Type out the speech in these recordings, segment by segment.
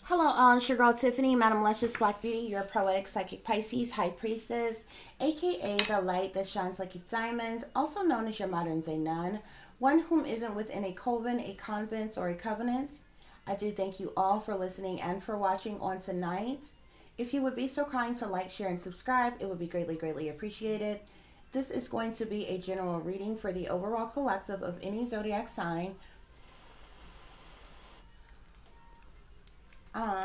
Hello, it's your girl Tiffany, Madam Luscious Black Beauty, your poetic psychic Pisces, High Priestess, aka the light that shines like a diamond, also known as your modern day nun, one whom isn't within a coven, a convent, or a covenant. I do thank you all for listening and for watching on tonight. If you would be so kind to like, share, and subscribe, it would be greatly, greatly appreciated. This is going to be a general reading for the overall collective of any zodiac sign.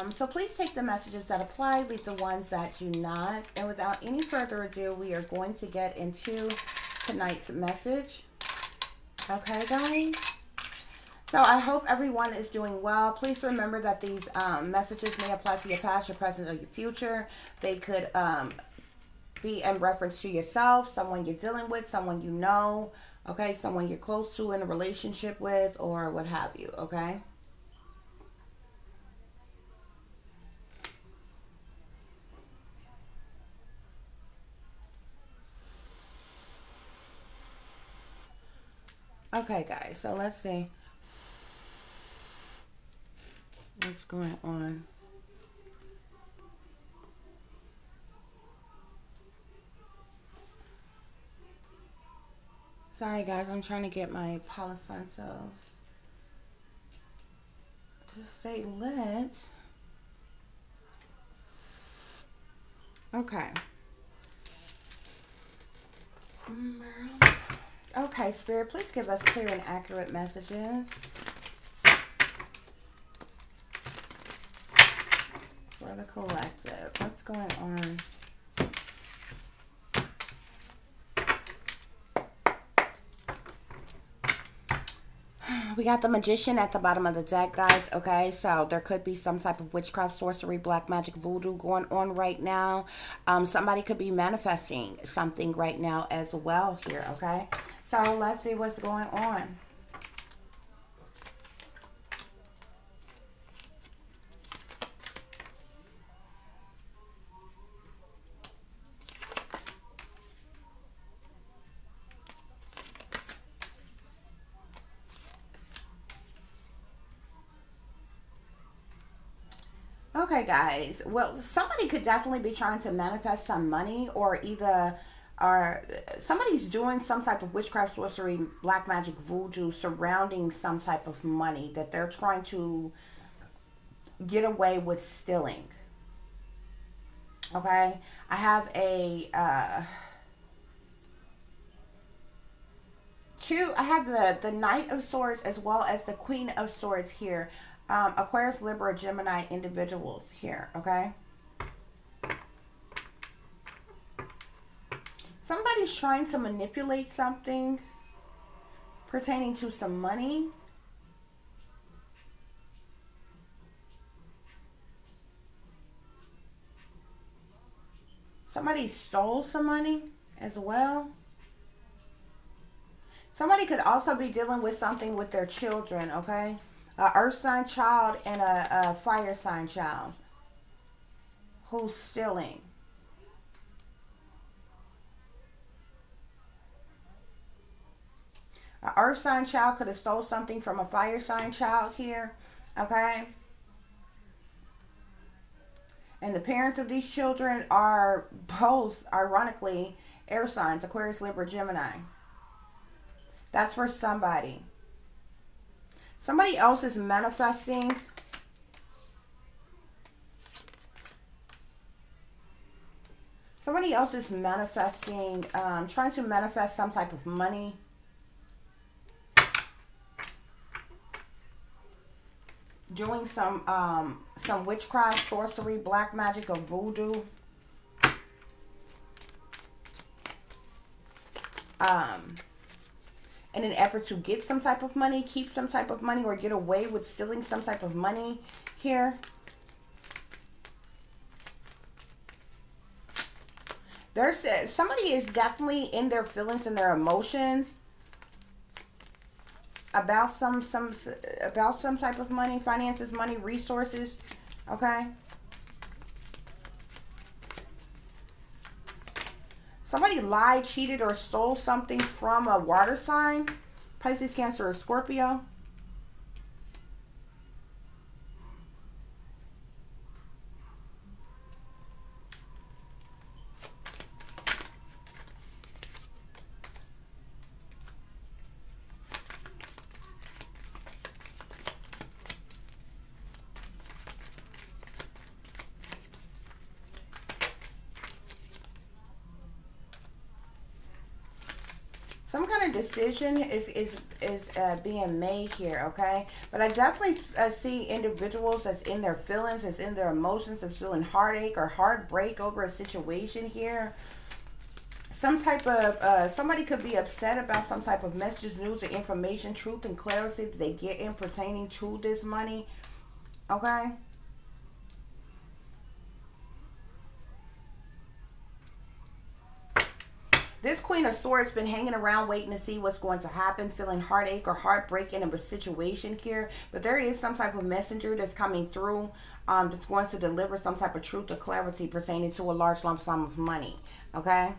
So please take the messages that apply, leave the ones that do not. And without any further ado, we are going to get into tonight's message. Okay, guys? So I hope everyone is doing well. Please remember that these messages may apply to your past, your present, or your future. They could be in reference to yourself, someone you're dealing with, someone you know, okay? Someone you're close to in a relationship with, or what have you, okay? Okay, guys, so let's see what's going on. Sorry, guys, I'm trying to get my Palo Santos to stay lit. Okay. Okay, Spirit, please give us clear and accurate messages for the collective. What's going on? We got the Magician at the bottom of the deck, guys, okay? So there could be some type of witchcraft, sorcery, black magic, voodoo going on right now. Somebody could be manifesting something right now as well here, okay? So let's see what's going on. Okay, guys. Well, somebody could definitely be trying to manifest some money, or either somebody's doing some type of witchcraft, sorcery, black magic, voodoo surrounding some type of money that they're trying to get away with stealing. Okay? I have a I have the Knight of Swords as well as the Queen of Swords here. Aquarius, Libra, Gemini individuals here, okay? Somebody's trying to manipulate something pertaining to some money. Somebody stole some money as well. Somebody could also be dealing with something with their children, okay? A earth sign child and a fire sign child who's stealing. A earth sign child could have stole something from a fire sign child here, okay? And the parents of these children are both, ironically, air signs, Aquarius, Libra, Gemini. That's for somebody. Somebody else is manifesting. Somebody else is manifesting, trying to manifest some type of money. Doing some witchcraft, sorcery, black magic, or voodoo. In an effort to get some type of money, keep some type of money, or get away with stealing some type of money here. Somebody is definitely in their feelings and their emotions about some type of money, finances, money, resources, okay? Somebody lied, cheated, or stole something from a water sign. Pisces, Cancer, or Scorpio. kind of decision is being made here, okay? But I definitely see individuals that's in their feelings, that's in their emotions, that's feeling heartache or heartbreak over a situation here. Some type of, somebody could be upset about some type of messages, news, or information, truth, and clarity that they get in pertaining to this money, okay? This Queen of Swords has been hanging around waiting to see what's going to happen, feeling heartache or heartbreak in a situation here. But there is some type of messenger that's coming through that's going to deliver some type of truth or clarity pertaining to a large lump sum of money, okay?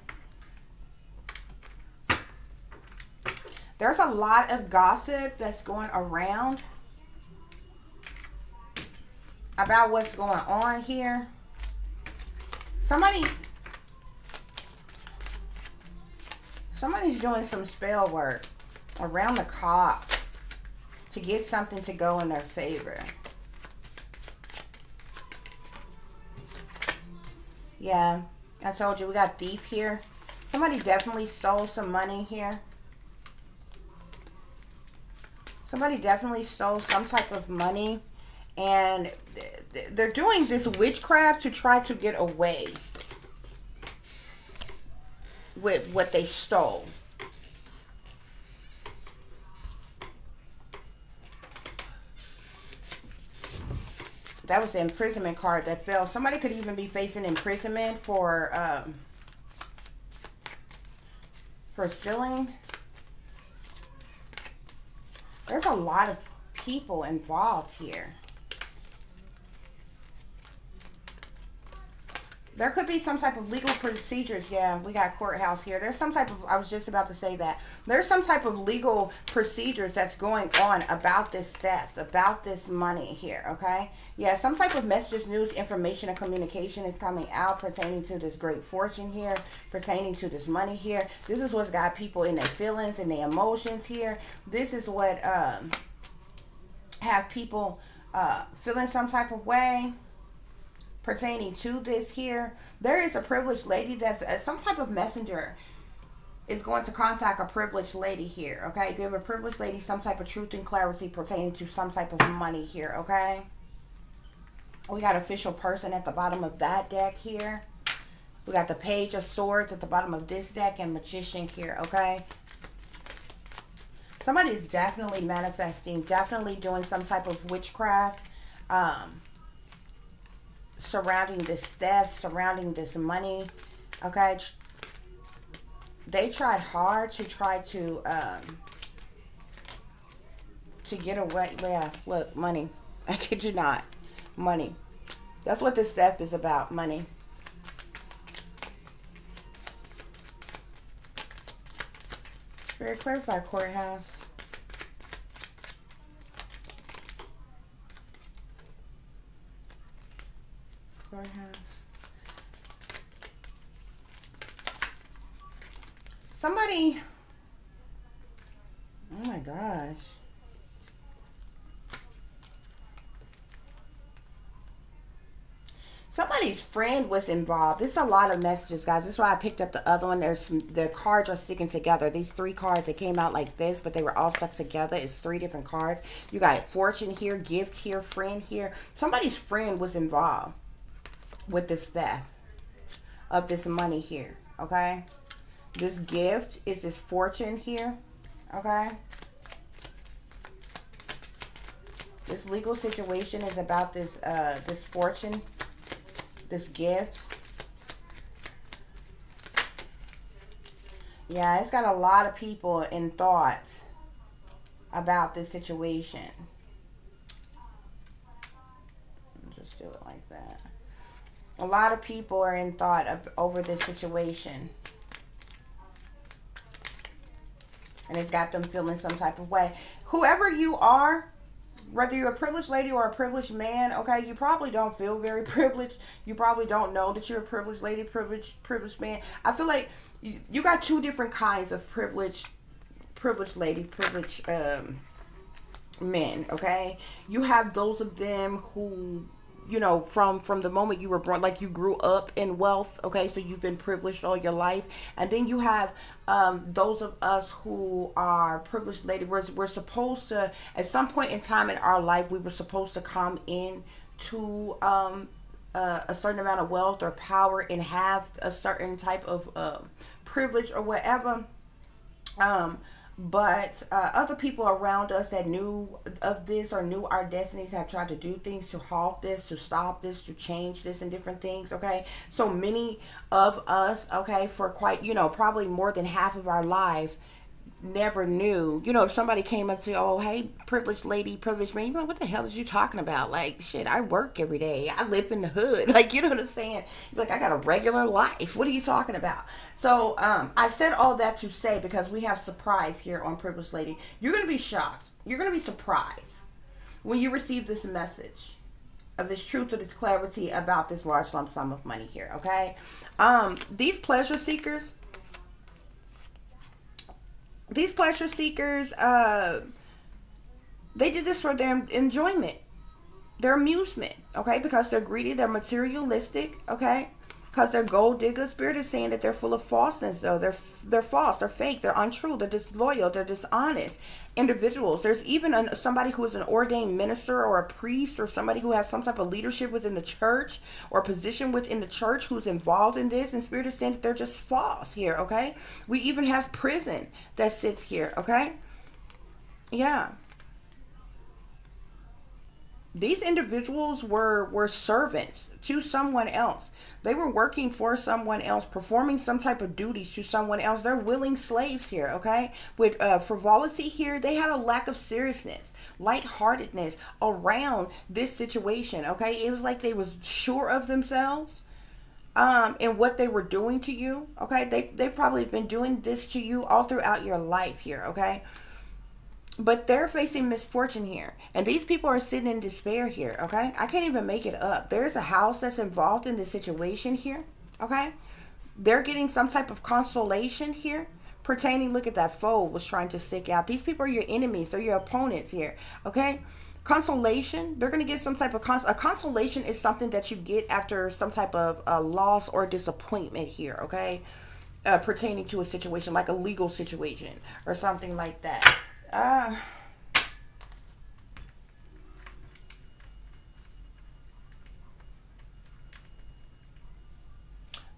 There's a lot of gossip that's going around about what's going on here. Somebody's doing some spell work around the clock to get something to go in their favor. Yeah, I told you we got thief here. Somebody definitely stole some money here. Somebody definitely stole some type of money, and they're doing this witchcraft to try to get away with what they stole. That was the imprisonment card that fell. Somebody could even be facing imprisonment for stealing. There's a lot of people involved here. There could be some type of legal procedures. Yeah, we got courthouse here. There's some type of, I was just about to say that. There's some type of legal procedures that's going on about this theft, about this money here, okay? Yeah, some type of messages, news, information, and communication is coming out pertaining to this great fortune here, pertaining to this money here. This is what's got people in their feelings and their emotions here. This is what have people feeling some type of way pertaining to this here. There is a privileged lady that's some type of messenger is going to contact a privileged lady here, okay? Give a privileged lady some type of truth and clarity pertaining to some type of money here, okay? We got official person at the bottom of that deck here. We got the Page of Swords at the bottom of this deck and Magician here, okay? Somebody's definitely manifesting, definitely doing some type of witchcraft surrounding this theft, surrounding this money, okay? They tried hard to try to get away. Yeah, look, money. I kid you not. Money. That's what this theft is about, money. Very clarified, courthouse. Courthouse. Somebody, oh my gosh. Somebody's friend was involved. This is a lot of messages, guys. This is why I picked up the other one. The cards are sticking together. These three cards, they came out like this, but they were all stuck together. It's three different cards. You got fortune here, gift here, friend here. Somebody's friend was involved with this theft of this money here, okay? This gift is this fortune here, okay? This legal situation is about this this fortune, this gift. Yeah, it's got a lot of people in thought about this situation. Just do it like that. A lot of people are in thought over this situation. And it's got them feeling some type of way. Whoever you are, whether you're a privileged lady or a privileged man, okay, you probably don't feel very privileged. You probably don't know that you're a privileged lady, privileged man. I feel like you got two different kinds of privileged lady, privileged men, okay? You have those of them who you know, from the moment you were born, like you grew up in wealth. Okay, so you've been privileged all your life. And then you have those of us who are privileged lady. We're supposed to, at some point in time in our life, we were supposed to come in to a certain amount of wealth or power and have a certain type of privilege or whatever. But other people around us that knew of this or knew our destinies have tried to do things to halt this, to stop this, to change this and different things. Okay, so many of us, okay, for quite, you know, probably more than half of our lives, never knew, you know, if somebody came up to you, oh, hey, privileged lady, privileged man, you're like, what the hell is you talking about? Like, shit, I work every day. I live in the hood. Like, you know what I'm saying? You're like, I got a regular life. What are you talking about? So, I said all that to say, because we have surprise here on Privileged Lady. You're going to be shocked. You're going to be surprised when you receive this message of this truth or this clarity about this large lump sum of money here, okay? These pleasure seekers, they did this for their enjoyment, their amusement, okay? Because they're greedy, they're materialistic, okay? Because they're gold diggers. Spirit is saying that they're full of falseness, though. They're false, they're fake, they're untrue, they're disloyal, they're dishonest individuals. There's even somebody who is an ordained minister or a priest or somebody who has some type of leadership within the church or position within the church who's involved in this, and Spirit is saying that they're just false here, okay? We even have prison that sits here, okay? Yeah. These individuals were servants to someone else. They were working for someone else, performing some type of duties to someone else. They're willing slaves here, okay? With frivolity here, they had a lack of seriousness, lightheartedness around this situation, okay? It was like they was sure of themselves and what they were doing to you, okay? They probably been doing this to you all throughout your life here, okay? But they're facing misfortune here. And these people are sitting in despair here, okay? I can't even make it up. There's a house that's involved in this situation here, okay? They're getting some type of consolation here pertaining. Look at that foe was trying to stick out. These people are your enemies. They're your opponents here, okay? Consolation, they're going to get some type of a consolation is something that you get after some type of loss or disappointment here, okay? Pertaining to a situation like a legal situation or something like that.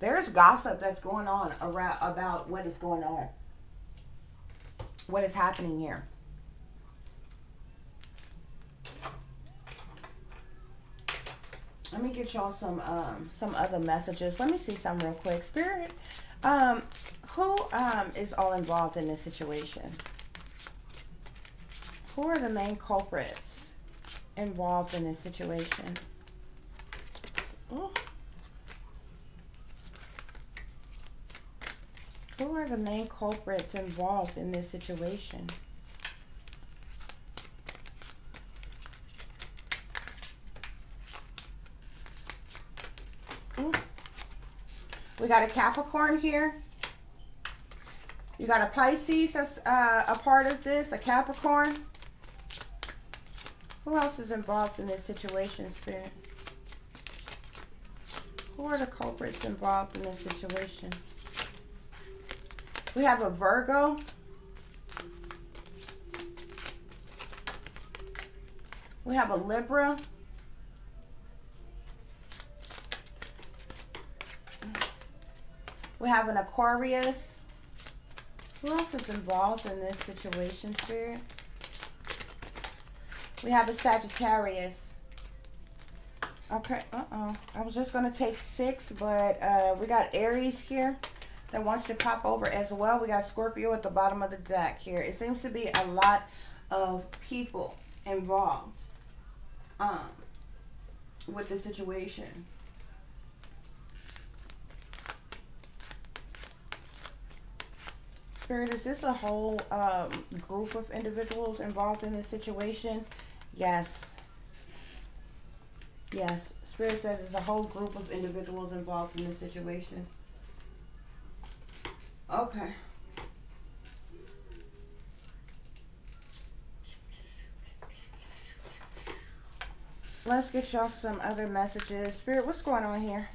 There's gossip that's going on around about what is going on, what is happening here. Let me get y'all some other messages. Let me see some real quick. Spirit, who is all involved in this situation? Who are the main culprits involved in this situation? Ooh. Who are the main culprits involved in this situation? Ooh. We got a Capricorn here. You got a Pisces that's a part of this, a Capricorn. Who else is involved in this situation, Spirit? Who are the culprits involved in this situation? We have a Virgo. We have a Libra. We have an Aquarius. Who else is involved in this situation, Spirit? We have a Sagittarius. Okay, I was just going to take 6, but we got Aries here that wants to pop over as well. We got Scorpio at the bottom of the deck here. It seems to be a lot of people involved with the situation. Spirit, is this a whole group of individuals involved in this situation? Yes. Yes. Spirit says it's a whole group of individuals involved in this situation. Okay. Let's get y'all some other messages. Spirit, what's going on here?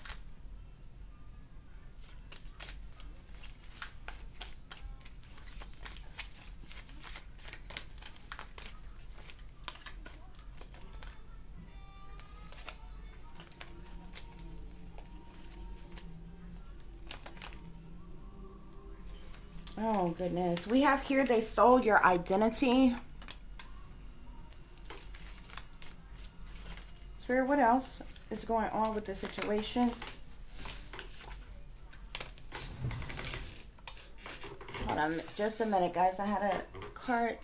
Oh, goodness. We have here, they stole your identity. Spirit, what else is going on with this situation? Hold on just a minute, guys. I had a card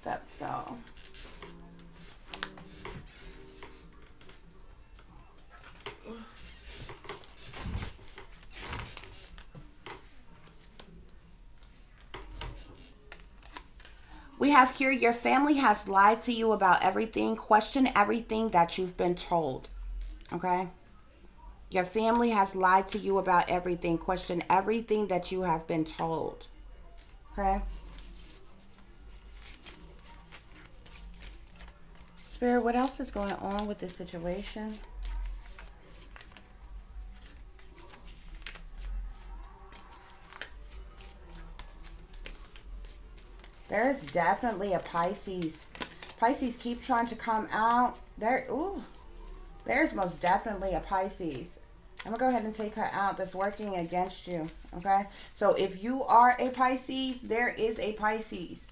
that fell. We have here, your family has lied to you about everything. Question everything that you've been told. Okay? Your family has lied to you about everything. Question everything that you have been told. Okay? Spirit, what else is going on with this situation? There's definitely a Pisces. Pisces keep trying to come out. There's most definitely a Pisces. I'm going to go ahead and take her out that's working against you. Okay? So if you are a Pisces, there is a Pisces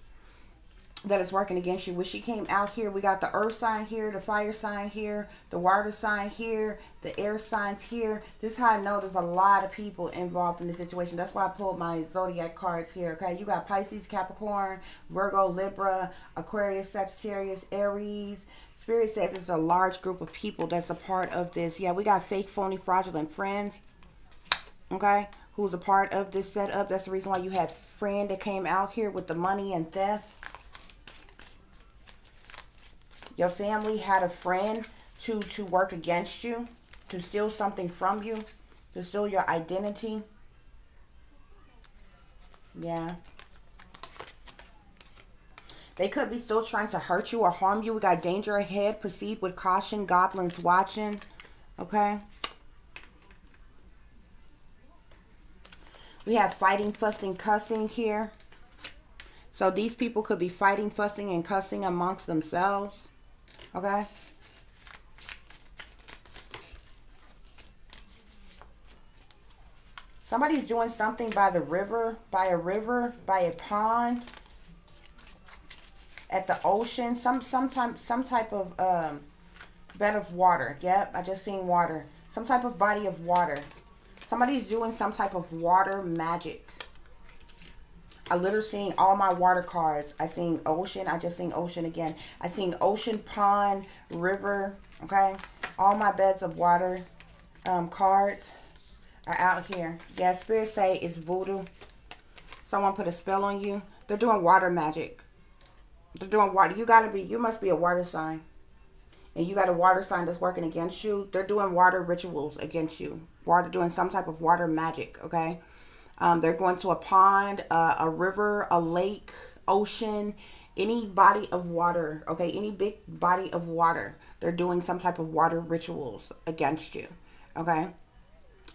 that is working against you. When she came out here, we got the earth sign here, the fire sign here, the water sign here, the air signs here. This is how I know there's a lot of people involved in this situation. That's why I pulled my zodiac cards here. Okay, you got Pisces, Capricorn, Virgo, Libra, Aquarius, Sagittarius, Aries. Spirit said there's a large group of people that's a part of this. Yeah, we got fake, phony, fraudulent friends. Okay, who's a part of this setup. That's the reason why you had friend that came out here with the money and theft. Your family had a friend to work against you, to steal something from you, to steal your identity. Yeah. They could be still trying to hurt you or harm you. We got danger ahead. Proceed with caution. Goblins watching. Okay. We have fighting, fussing, cussing here. So these people could be fighting, fussing, and cussing amongst themselves. Okay. Somebody's doing something by the river, by a pond, at the ocean, some type of bed of water. Yep, I just seen water. Some type of body of water. Somebody's doing some type of water magic. I literally seen all my water cards. I seen ocean. I just seen ocean again. I seen ocean, pond, river. Okay. All my beds of water cards are out here. Yeah, Spirit say it's voodoo. Someone put a spell on you. They're doing water magic. They're doing water. You must be a water sign. And you got a water sign that's working against you. They're doing water rituals against you. Doing some type of water magic. Okay. They're going to a pond, a river, a lake, ocean, any body of water, okay, any big body of water. They're doing some type of water rituals against you, okay?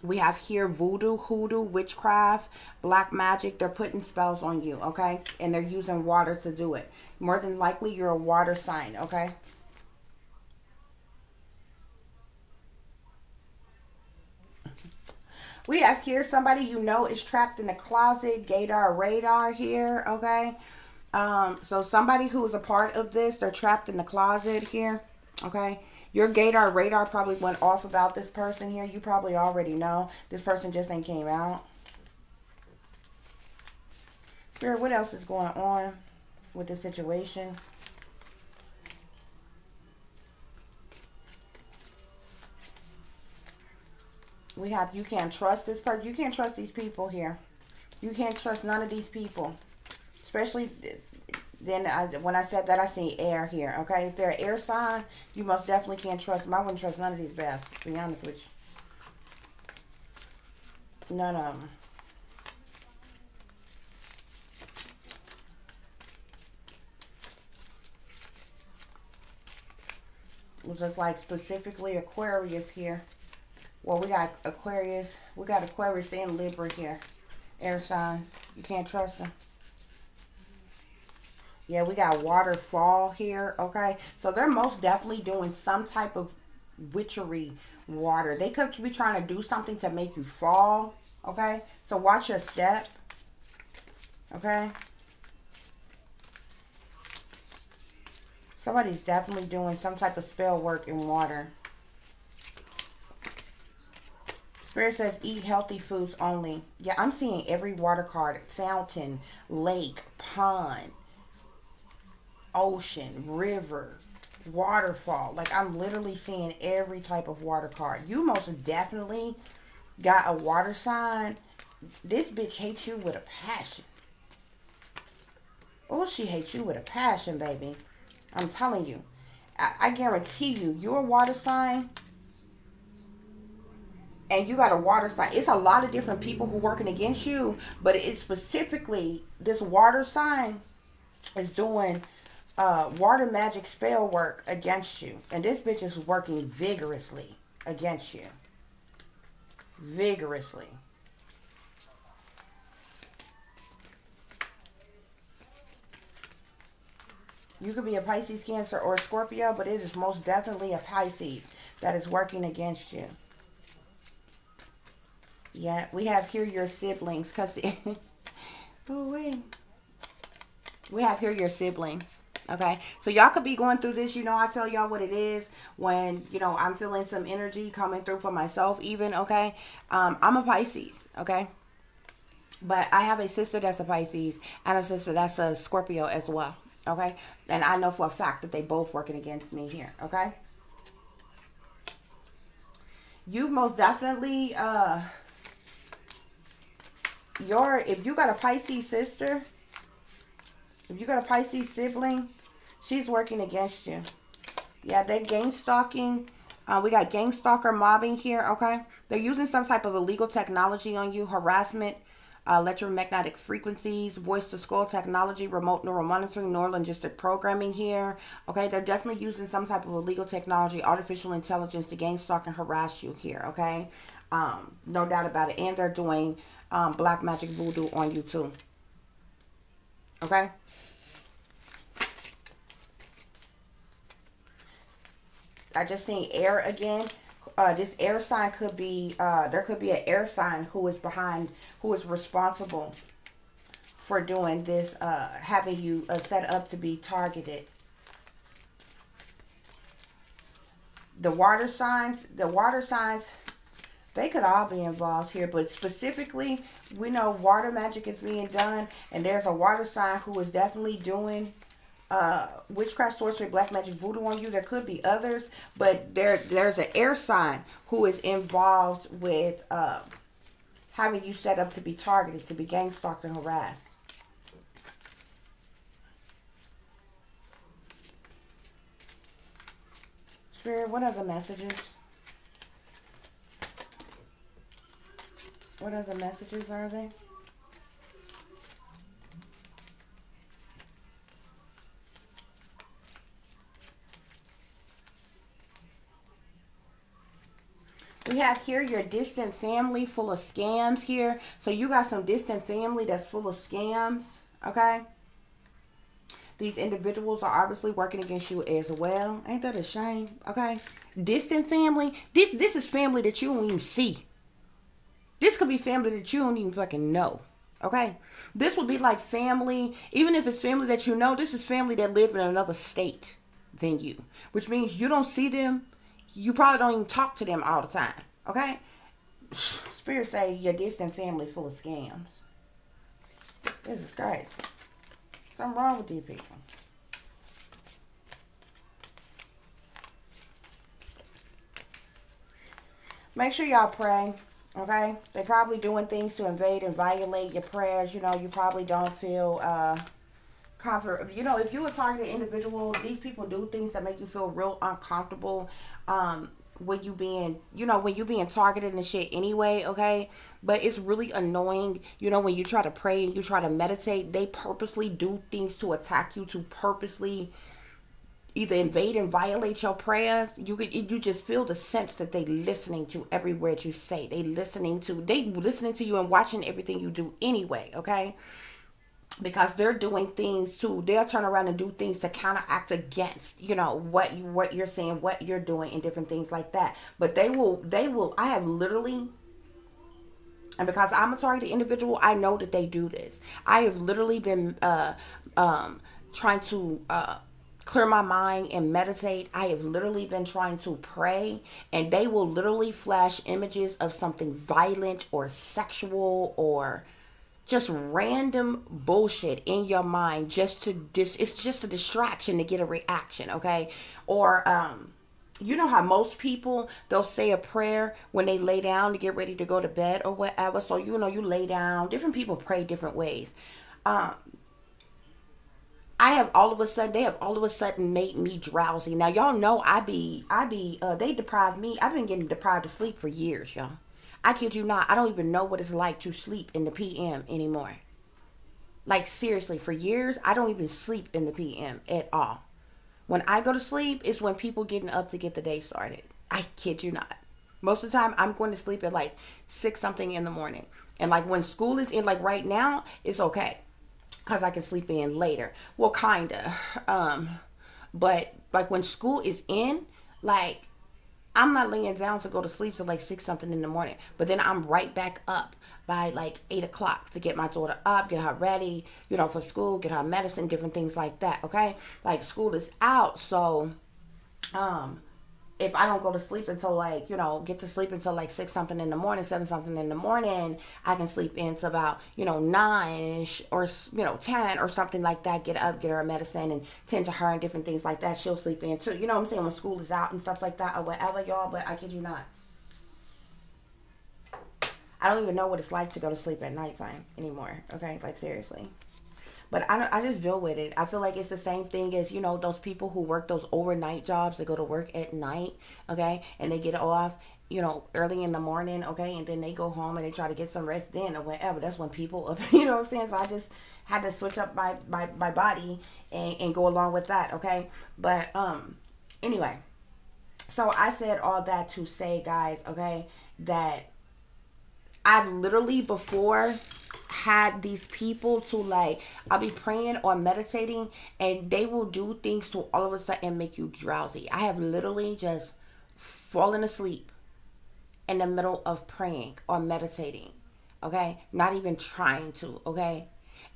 We have here voodoo, hoodoo, witchcraft, black magic. They're putting spells on you, okay? And they're using water to do it. More than likely, you're a water sign, okay? We have here somebody you know is trapped in the closet, gaydar, radar here, okay? So somebody who is a part of this, they're trapped in the closet here, okay? Your gaydar, radar probably went off about this person here. You probably already know. This person just ain't came out. Spirit, what else is going on with this situation? We have, you can't trust this person. You can't trust these people here. You can't trust none of these people. Especially, then when I said that, I seen air here. Okay, if they're an air sign, you most definitely can't trust them. I wouldn't trust none of these baths, to be honest with you. None of them. It looks like specifically Aquarius here. Well, we got Aquarius. We got Aquarius and Libra here. Air signs. You can't trust them. Yeah, we got waterfall here, okay? So they're most definitely doing some type of witchery water. They could be trying to do something to make you fall, okay? So watch your step, okay? Somebody's definitely doing some type of spell work in water. Spirit says eat healthy foods only. Yeah, I'm seeing every water card. Fountain, lake, pond, ocean, river, waterfall. Like, I'm literally seeing every type of water card. You most definitely got a water sign. This bitch hates you with a passion. Oh, she hates you with a passion, baby. I'm telling you. I guarantee you, you're a water sign. And you got a water sign. It's a lot of different people who working against you. But it's specifically, this water sign is doing water magic spell work against you. And this bitch is working vigorously against you. Vigorously. You could be a Pisces, Cancer, or a Scorpio, but it is most definitely a Pisces that is working against you. Yeah, we have here your siblings. Cause we have here your siblings. Okay, so y'all could be going through this. You know, I tell y'all what it is when, you know, I'm feeling some energy coming through for myself even, okay? I'm a Pisces, okay? But I have a sister that's a Pisces and a sister that's a Scorpio as well, okay? And I know for a fact that they both working against me here, okay? You most definitely, if you got a Pisces sister, if you got a Pisces sibling, she's working against you. Yeah, they're gang stalking. We got gang stalker mobbing here, okay? They're using some type of illegal technology on you, harassment, electromagnetic frequencies, voice-to-skull technology, remote neural monitoring, neurolinguistic programming here, okay? They're definitely using some type of illegal technology, artificial intelligence to gang stalk and harass you here, okay? No doubt about it. And they're doing black magic voodoo on you too, okay? I just seen air again. This air sign could be, there could be an air sign who is behind, who is responsible for doing this, having you set up to be targeted. The water signs, they could all be involved here, but specifically, we know water magic is being done, and there's a water sign who is definitely doing witchcraft, sorcery, black magic, voodoo on you. There could be others, but there's an air sign who is involved with having you set up to be targeted, to be gang stalked and harassed. Spirit, what other messages? What other messages are they? We have here your distant family full of scams here. So you got some distant family that's full of scams, okay? These individuals are obviously working against you as well. Ain't that a shame, okay? Distant family. This is family that you don't even see. This could be family that you don't even fucking know, okay? This would be like family, even if it's family that you know, this is family that live in another state than you. Which means you don't see them. You probably don't even talk to them all the time, okay? Spirit say your distant family full of scams. This is crazy. Something wrong with these people. Make sure y'all pray, okay? They're probably doing things to invade and violate your prayers. You know, you probably don't feel comfort. You know, if you're a targeted individual, these people do things that make you feel real uncomfortable. When you being, you know, when you being targeted and shit anyway, okay? But it's really annoying, you know, when you try to pray and you try to meditate, they purposely do things to attack you, to purposely either invade and violate your prayers. You just feel the sense that they listening to every word you say. They listening to you and watching everything you do anyway, okay? Because they're doing things too. They'll turn around and do things to counteract against, what you're saying, what you're doing, and different things like that. But they will. I have literally, and because I'm a targeted individual, I know that they do this. I have literally been trying to clear my mind and meditate. I have literally been trying to pray, and they will literally flash images of something violent or sexual or just random bullshit in your mind, it's just a distraction to get a reaction, okay? Or you know how most people, they'll say a prayer when they lay down to get ready to go to bed or whatever. So you lay down. Different people pray different ways. They have all of a sudden made me drowsy. Now y'all know they deprive me. I've been getting deprived of sleep for years, y'all. I kid you not. I don't even know what it's like to sleep in the PM anymore. Like seriously, for years I don't even sleep in the PM at all. When I go to sleep, it's when people getting up to get the day started. I kid you not. Most of the time I'm going to sleep at like 6 something in the morning. And like when school is in, like right now, it's okay, because I can sleep in later. Well, kinda. But like when school is in, like I'm not laying down to go to sleep till like 6 something in the morning. But then I'm right back up by like 8 o'clock to get my daughter up, get her ready, for school, get her medicine, different things like that. Okay. Like school is out. So, if I don't go to sleep until like, get to sleep until like 6 something in the morning, 7 something in the morning, I can sleep into about, 9-ish or, 10 or something like that. Get up, get her medicine and tend to her and different things like that. She'll sleep in too. You know what I'm saying? When school is out and stuff like that or whatever, y'all. But I kid you not. I don't even know what it's like to go to sleep at nighttime anymore. Okay. Like seriously. But I just deal with it. I feel like it's the same thing as, those people who work those overnight jobs. They go to work at night, okay? And they get off, early in the morning, okay? And then they go home and they try to get some rest then or whatever. That's when people, you know what I'm saying? So I just had to switch up my body and go along with that, okay? But anyway, so I said all that to say, guys, okay, that I've literally before had these people to like, I'll be praying or meditating and they will do things to all of a sudden make you drowsy. I have literally just fallen asleep in the middle of praying or meditating, okay? Not even trying to, okay?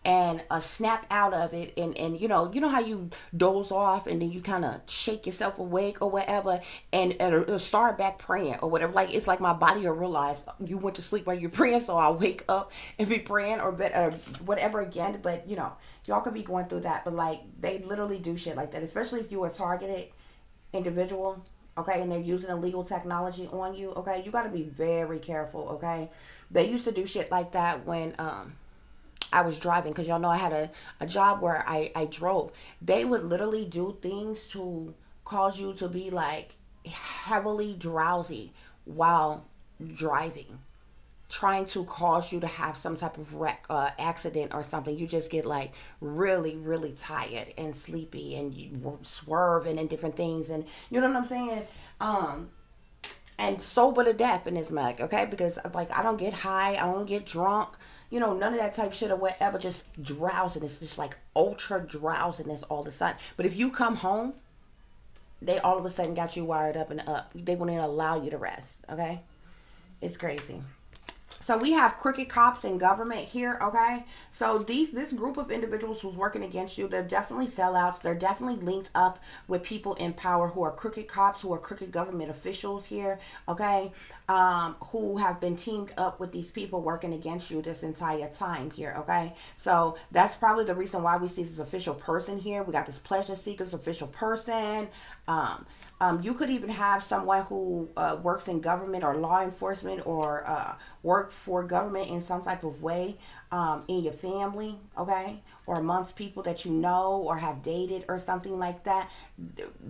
And snap out of it and you know how you doze off and then you kind of shake yourself awake or whatever and start back praying or whatever. Like it's like my body will realize you went to sleep while you're praying, so I'll wake up and be praying or whatever again. But y'all could be going through that, but like they literally do shit like that, especially if you're a targeted individual, okay, and they're using illegal technology on you, okay? You got to be very careful, okay? They used to do shit like that when I was driving, because y'all know I had a job where I drove. They would literally do things to cause you to be like heavily drowsy while driving, trying to cause you to have some type of wreck, accident or something. You just get like really, really tired and sleepy and you swerving and different things. And you know what I'm saying? And sober to death in this mug, okay? Because like I don't get high, I don't get drunk. None of that type shit or whatever, just drowsiness, just like ultra drowsiness all of a sudden. But if you come home, they all of a sudden got you wired up and up. They won't even allow you to rest, okay? It's crazy. So we have crooked cops in government here, okay? So this group of individuals who's working against you, they're definitely sellouts. They're definitely linked up with people in power who are crooked cops, who are crooked government officials here, okay? Who have been teamed up with these people working against you this entire time here, okay? So that's probably the reason why we see this official person here. We got this pleasure seekers official person. You could even have someone who works in government or law enforcement or work for government in some type of way in your family, okay? or amongst people that you know or have dated or something like that,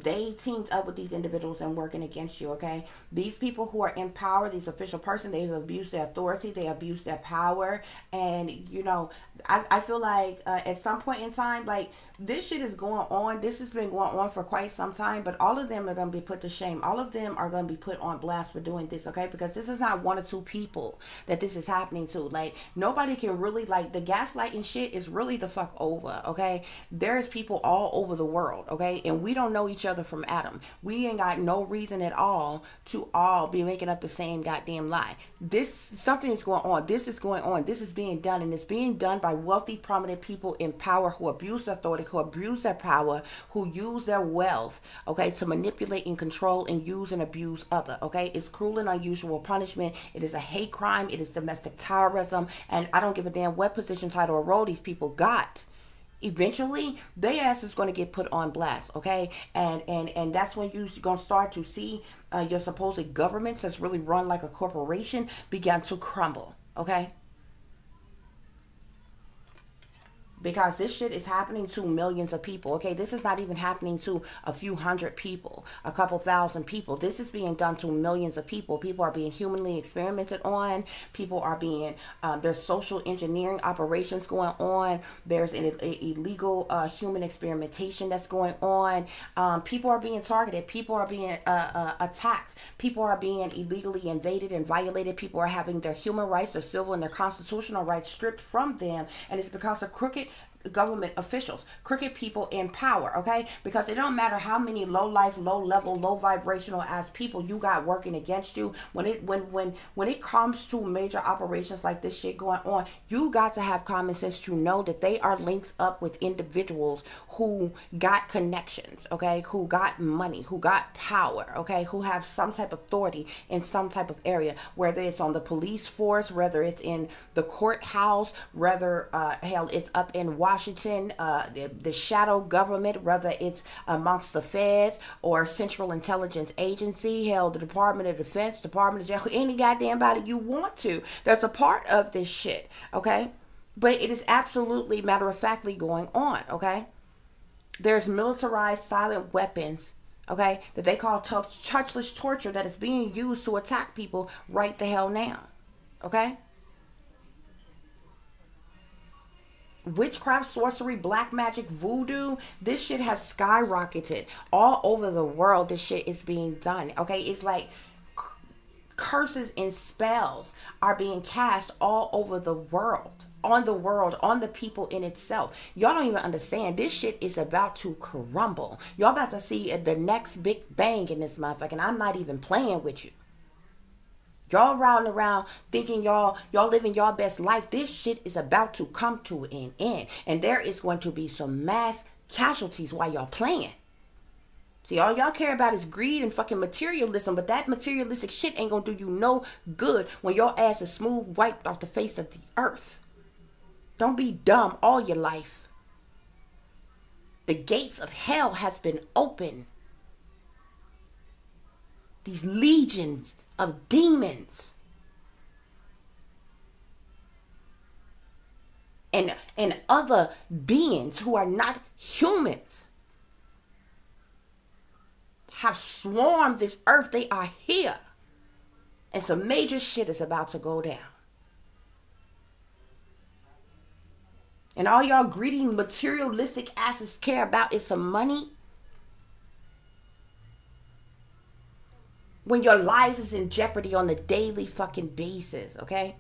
they teamed up with these individuals and working against you, okay? These people who are in power, these official person, they've abused their authority, they abused their power, and you know, I feel like at some point in time, like, this shit is going on. This has been going on for quite some time, but all of them are going to be put to shame. All of them are going to be put on blast for doing this, okay? Because this is not one or two people that this is happening to. Like, nobody can really, like, the gaslighting shit is really the fuck over, okay? There's people all over the world, okay? And we don't know each other from Adam. We ain't got no reason at all to all be making up the same goddamn lie. Something is going on. This is going on. This is being done, and it's being done by wealthy, prominent people in power who abuse their authority, who abuse their power, who use their wealth, okay, to manipulate and control and use and abuse other, okay? It's cruel and unusual punishment. It is a hate crime. It is domestic terrorism, and I don't give a damn what position, title, or role these people got. Eventually, their ass is going to get put on blast, okay? And that's when you're going to start to see your supposed governments that's really run like a corporation begin to crumble, okay? Because this shit is happening to millions of people, okay? This is not even happening to a few hundred people, a couple thousand people. This is being done to millions of people. People are being humanly experimented on. People are being, there's social engineering operations going on. There's an illegal human experimentation that's going on. People are being targeted. People are being attacked. People are being illegally invaded and violated. People are having their human rights, their civil and their constitutional rights stripped from them. And it's because of crooked government officials, crooked people in power, okay? Because it don't matter how many low life, low level, low vibrational ass people you got working against you. When it comes to major operations like this shit going on, you got to have common sense to know that they are linked up with individuals who got connections, okay? Who got money, who got power, okay? Who have some type of authority in some type of area, whether it's on the police force, whether it's in the courthouse, whether hell, it's up in Washington, the shadow government, whether it's amongst the feds or Central Intelligence Agency, hell, the Department of Defense, Department of Jail, any goddamn body you want to. That's a part of this shit, okay? But it is absolutely matter-of-factly going on, okay? There's militarized silent weapons, okay, that they call touchless torture that is being used to attack people right the hell now, okay? Witchcraft, sorcery, black magic, voodoo, this shit has skyrocketed all over the world. This shit is being done, okay? It's like curses and spells are being cast all over the world, on the people in itself. Y'all don't even understand. This shit is about to crumble. Y'all about to see the next big bang in this motherfucker, and I'm not even playing with you. Y'all riding around thinking y'all living y'all best life. This shit is about to come to an end. And there is going to be some mass casualties while y'all playing. See, all y'all care about is greed and fucking materialism. But that materialistic shit ain't gonna do you no good when your ass is smooth wiped off the face of the earth. Don't be dumb all your life. The gates of hell has been opened. These legions of demons and other beings who are not humans have swarmed this earth. They are here, and some major shit is about to go down. And all y'all greedy materialistic asses care about is some money, when your lives is in jeopardy on a daily fucking basis, okay?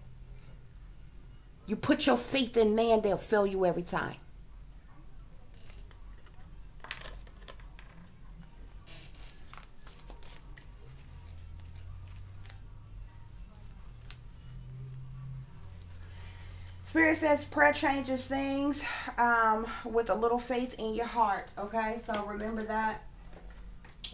You put your faith in man, they'll fail you every time. Spirit says prayer changes things with a little faith in your heart, okay? So remember that,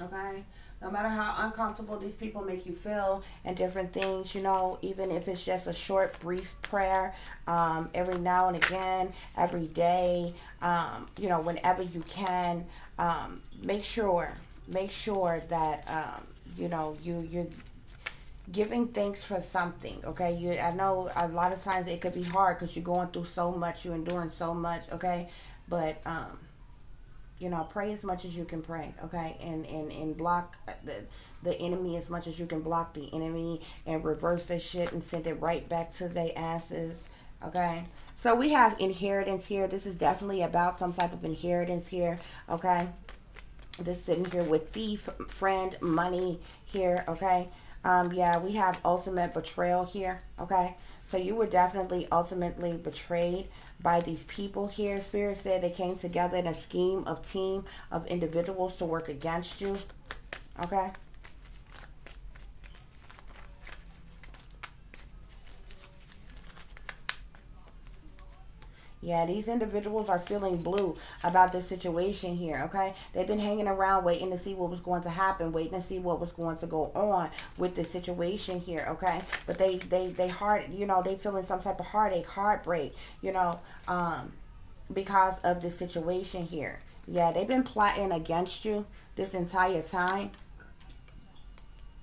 okay? No matter how uncomfortable these people make you feel and different things, you know, even if it's just a short, brief prayer, every now and again, every day, you know, whenever you can, make sure that, you know, giving thanks for something, okay? I know a lot of times it could be hard because you're going through so much, you're enduring so much, okay? But you know, pray as much as you can pray, okay? And block the enemy as much as you can block the enemy, and reverse their shit and send it right back to their asses, okay? So we have inheritance here. This is definitely about some type of inheritance here, okay? This sitting here with thief, friend, money here, okay? Yeah, we have ultimate betrayal here, okay? So you were definitely ultimately betrayed by these people here. Spirit said they came together in a scheme of team of individuals to work against you, okay? Yeah, these individuals are feeling blue about this situation here, okay? They've been hanging around waiting to see what was going to happen, waiting to see what was going to go on with this situation here, okay? But they heart, you know, they feeling some type of heartache, heartbreak, you know, because of this situation here. Yeah, they've been plotting against you this entire time.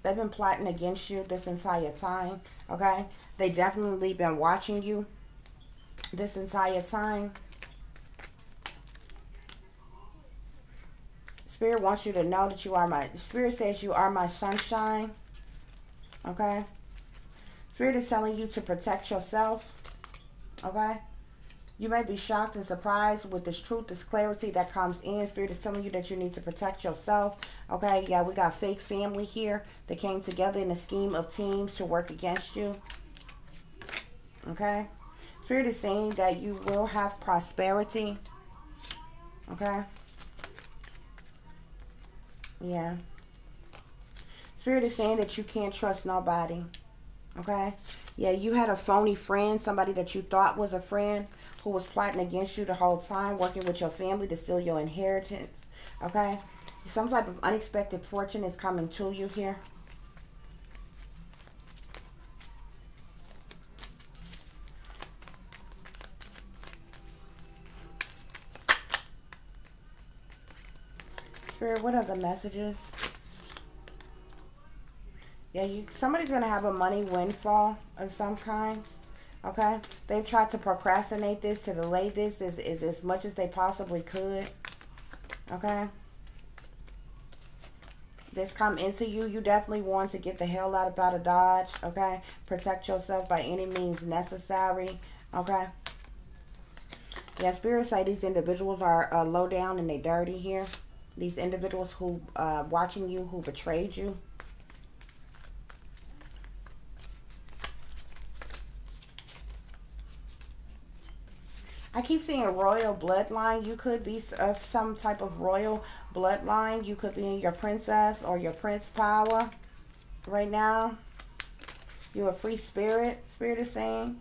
They've been plotting against you this entire time, okay? They definitely been watching you this entire time. Spirit wants you to know that you are my, Spirit says you are my sunshine, okay? Spirit is telling you to protect yourself, okay? You may be shocked and surprised with this truth, this clarity that comes in. Spirit is telling you that you need to protect yourself, okay? Yeah, we got fake family here that came together in a scheme of teams to work against you, okay? Spirit is saying that you will have prosperity, okay? Yeah. Spirit is saying that you can't trust nobody, okay? Yeah, you had a phony friend, somebody that you thought was a friend who was plotting against you the whole time, working with your family to steal your inheritance, okay? Some type of unexpected fortune is coming to you here. Spirit, what are the messages? Yeah, somebody's going to have a money windfall of some kind, okay? They've tried to procrastinate this, to delay this as much as they possibly could, okay? This come into you. You definitely want to get the hell out of Dodge, okay? Protect yourself by any means necessary, okay? Yeah, Spirit say these individuals are low down and they dirty here. These individuals who watching you, who betrayed you. I keep seeing a royal bloodline. You could be of some type of royal bloodline. You could be in your princess or your prince power right now. You're a free spirit, Spirit is saying.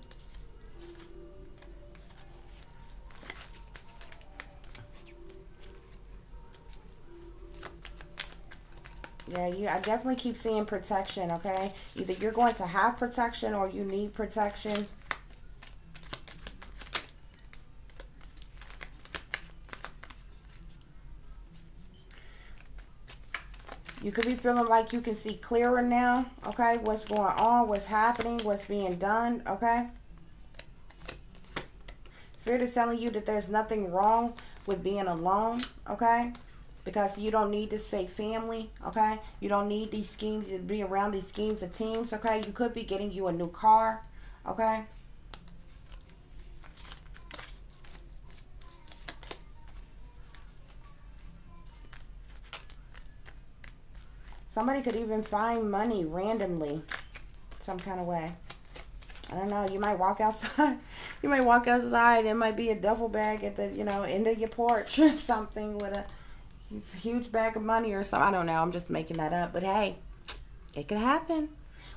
Yeah, I definitely keep seeing protection, okay? Either you're going to have protection or you need protection. You could be feeling like you can see clearer now, okay? What's going on, what's happening, what's being done, okay? Spirit is telling you that there's nothing wrong with being alone, okay? Because you don't need this fake family, okay? You don't need these schemes to be around these schemes of teams, okay? You could be getting you a new car, okay? Somebody could even find money randomly, some kind of way. I don't know. You might walk outside. You might walk outside. It might be a duffel bag at the, you know, end of your porch or something with a huge bag of money or something. I don't know. I'm just making that up. But hey, it could happen.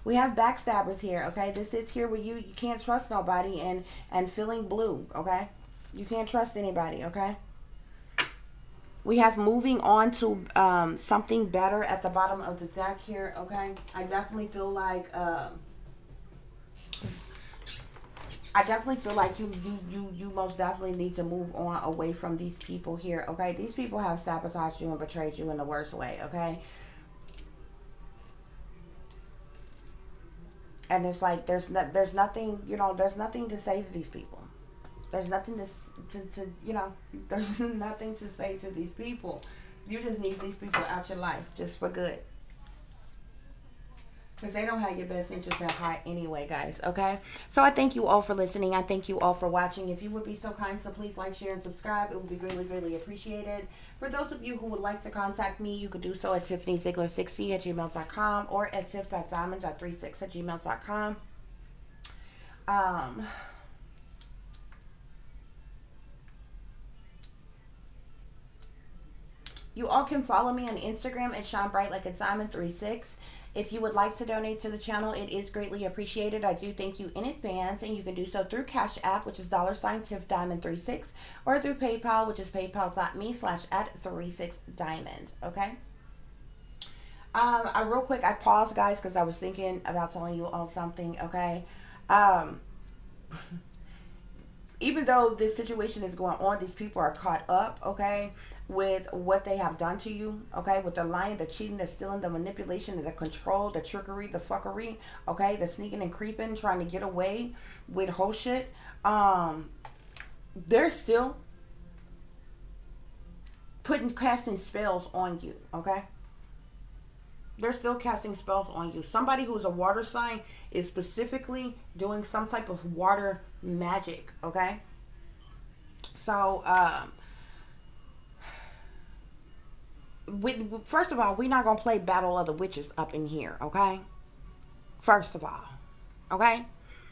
We have backstabbers here, okay? This is here where you can't trust nobody and feeling blue, okay? You can't trust anybody, okay? We have moving on to something better at the bottom of the deck here, okay? I definitely feel like you most definitely need to move on away from these people here, okay? These people have sabotaged you and betrayed you in the worst way, okay? And it's like there's nothing, you know, there's nothing to say to these people. There's nothing to you know, there's nothing to say to these people. You just need these people out your life just for good. Because they don't have your best interest at heart anyway, guys. Okay? So I thank you all for listening. I thank you all for watching. If you would be so kind, so please like, share, and subscribe. It would be greatly, greatly appreciated. For those of you who would like to contact me, you could do so at tiffanyziegler60@gmail.com or at tiff.diamond.36@gmail.com. You all can follow me on Instagram at shinebrightlikeadiamond36. If you would like to donate to the channel, it is greatly appreciated. I do thank you in advance, and you can do so through Cash App, which is $tiffdiamond36, or through PayPal, which is paypal.me/@36diamond. Okay. Real quick, I paused, guys, because I was thinking about telling you all something. Okay. Even though this situation is going on, these people are caught up, okay, with what they have done to you, okay, with the lying, the cheating, the stealing, the manipulation, the control, the trickery, the fuckery, okay, the sneaking and creeping, trying to get away with whole shit. They're still casting spells on you, okay? They're still casting spells on you. Somebody who's a water sign is specifically doing some type of water magic, okay? So, first of all, we're not going to play Battle of the Witches up in here, okay? First of all, okay?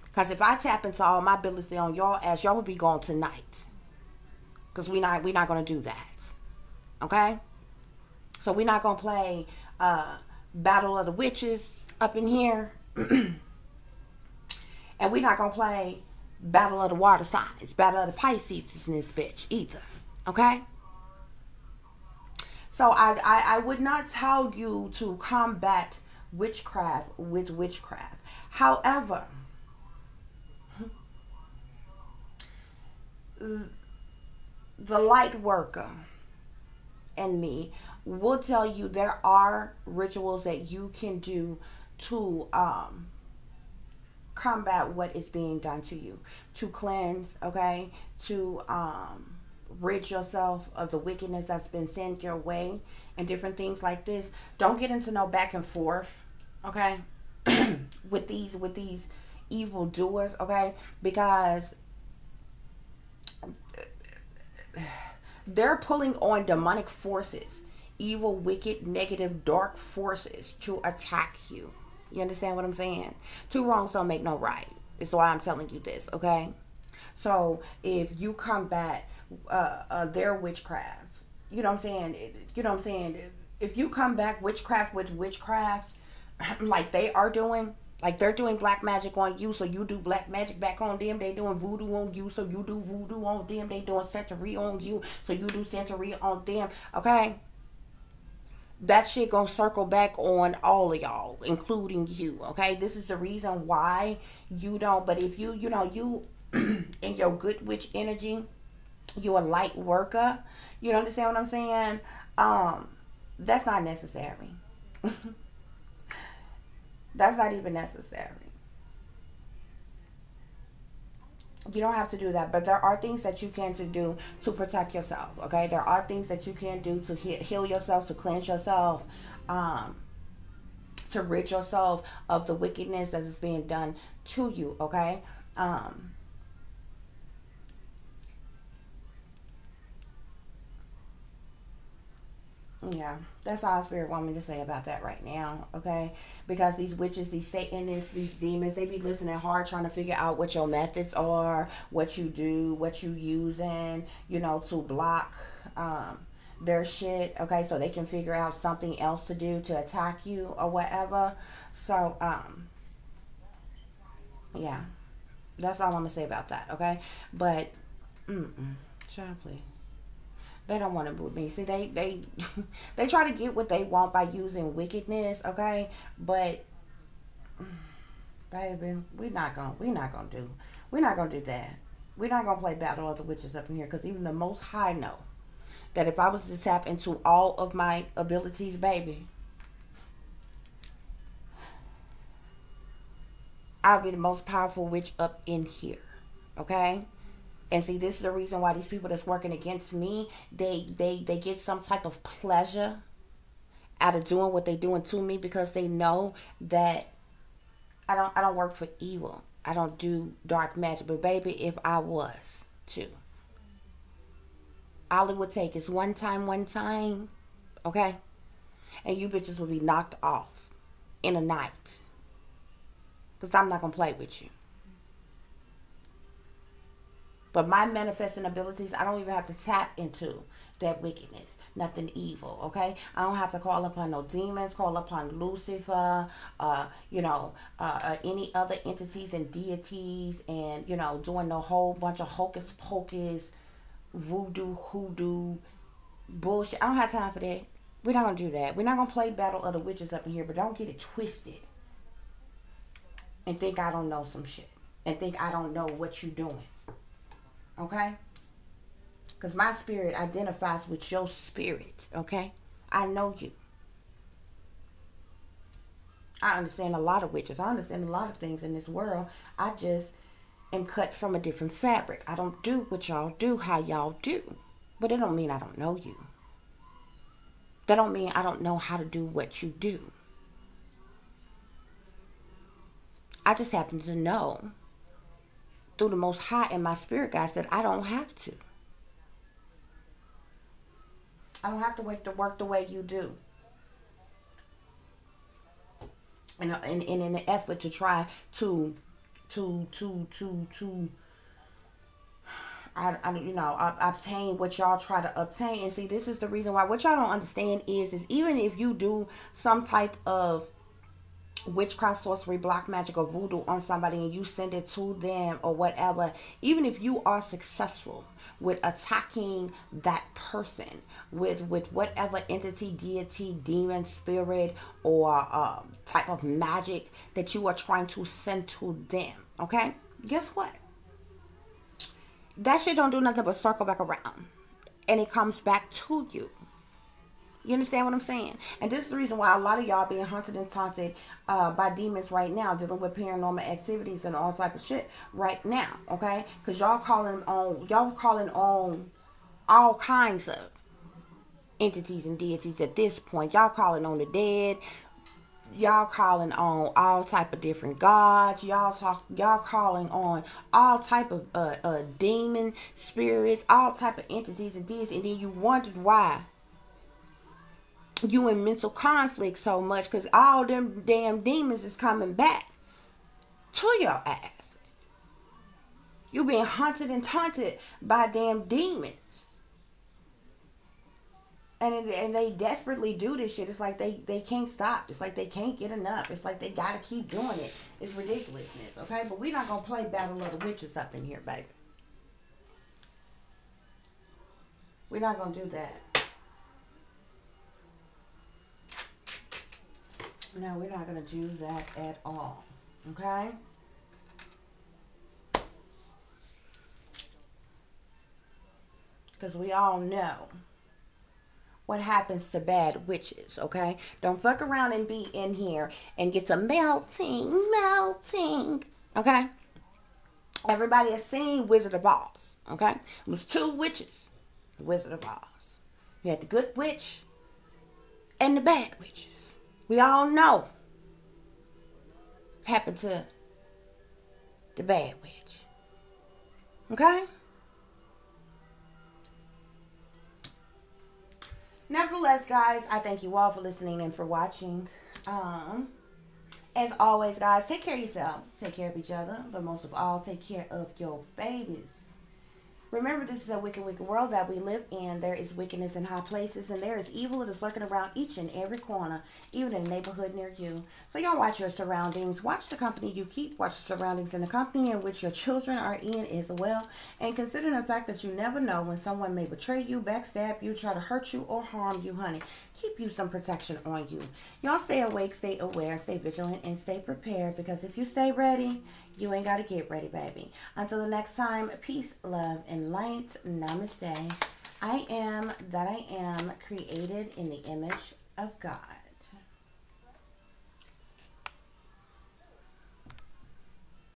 Because if I tap into all my ability on y'all ass, y'all will be gone tonight. Because we're not going to do that, okay? So we're not going to play Battle of the Witches up in here. And we're not going to play Battle of the Water Signs, Battle of the Pisces in this bitch either. Okay? So I would not tell you to combat witchcraft with witchcraft. However, the light worker and me will tell you there are rituals that you can do to combat what is being done to you, to cleanse, okay, to rid yourself of the wickedness that's been sent your way and different things like this. Don't get into no back and forth, okay, with these evil doers, okay, because they're pulling on demonic forces, evil, wicked, negative, dark forces to attack you. You understand what I'm saying? Two wrongs don't make no right. It's why I'm telling you this, okay? So if you combat their witchcraft, you know what I'm saying? You know what I'm saying? If you combat witchcraft with witchcraft, like they are doing, like they're doing black magic on you, so you do black magic back on them. They doing voodoo on you, so you do voodoo on them. They doing Santeria on you, so you do Santeria on them, okay? That shit gonna circle back on all of y'all, including you, okay? This is the reason why you don't, but if you know, you in your good witch energy, you're a light worker, you understand what I'm saying? That's not necessary. That's not even necessary. You don't have to do that, but there are things that you can do to protect yourself, okay? There are things that you can do to heal yourself, to cleanse yourself, to rid yourself of the wickedness that is being done to you, okay? Yeah, that's all Spirit want me to say about that right now, okay? Because these witches, these Satanists, these demons, they be listening hard trying to figure out what your methods are, what you do, what you using, you know, to block their shit, okay? So they can figure out something else to do to attack you or whatever. So, yeah, that's all I'm going to say about that, okay? But, child, please. They don't want to boot me. See, they try to get what they want by using wickedness, okay? But baby, we're not gonna do that. We're not gonna play Battle of the Witches up in here, because even the Most High know that if I was to tap into all of my abilities, baby, I'll be the most powerful witch up in here. Okay? And see, this is the reason why these people that's working against me, they get some type of pleasure out of doing what they doing to me, because they know that I don't work for evil. I don't do dark magic. But baby, if I was to, all it would take is one time, okay? And you bitches will be knocked off in a night. Because I'm not going to play with you. But my manifesting abilities, I don't even have to tap into that wickedness. Nothing evil, okay? I don't have to call upon no demons, call upon Lucifer, any other entities and deities, and, doing a whole bunch of hocus pocus, voodoo, hoodoo, bullshit. I don't have time for that. We're not going to do that. We're not going to play Battle of the Witches up in here, but don't get it twisted and think I don't know some shit and think I don't know what you're doing, okay? Because my spirit identifies with your spirit, okay? I know you. I understand a lot of witches. I understand a lot of things in this world. I just am cut from a different fabric. I don't do what y'all do, how y'all do. But it don't mean I don't know you. That don't mean I don't know how to do what you do. I just happen to know through the Most High and my spirit guides that I don't have to. I don't have to work the way you do. And in an effort to try to obtain what y'all try to obtain. And see, this is the reason why. What y'all don't understand is even if you do some type of witchcraft, sorcery, black magic, or voodoo on somebody and you send it to them or whatever, even if you are successful with attacking that person with whatever entity, deity, demon, spirit, or type of magic that you are trying to send to them, okay? Guess what? That shit don't do nothing but circle back around. And it comes back to you. You understand what I'm saying? And this is the reason why a lot of y'all being hunted and taunted by demons right now, dealing with paranormal activities and all type of shit right now, okay? Because y'all calling on all kinds of entities and deities at this point. Y'all calling on the dead. Y'all calling on all type of different gods. Y'all calling on all type of demon spirits, all type of entities and deities, and then you wondered why you in mental conflict so much, because all them damn demons is coming back to your ass. You being hunted and taunted by damn demons. And they desperately do this shit. It's like they can't stop. It's like they can't get enough. It's like they gotta keep doing it. It's ridiculousness, okay? But we're not gonna play Battle of the Witches up in here, baby. We're not gonna do that. No, we're not gonna do that at all, okay? Because we all know what happens to bad witches, okay? Don't fuck around and be in here and get to melting, okay? Everybody has seen Wizard of Oz, okay? It was two witches, Wizard of Oz. You had the good witch and the bad witches. We all know what happened to the bad witch, okay? Nevertheless, guys, I thank you all for listening and for watching. As always, guys, take care of yourselves. Take care of each other. But most of all, take care of your babies. Remember, this is a wicked, wicked world that we live in. There is wickedness in high places, and there is evil that is lurking around each and every corner, even in a neighborhood near you. So y'all watch your surroundings. Watch the company you keep. Watch the surroundings in the company in which your children are in as well. And consider the fact that you never know when someone may betray you, backstab you, try to hurt you, or harm you, honey. Keep you some protection on you. Y'all stay awake, stay aware, stay vigilant, and stay prepared, because if you stay ready, you ain't got to get ready, baby. Until the next time, peace, love, and light. Namaste. I am that I am, created in the image of God.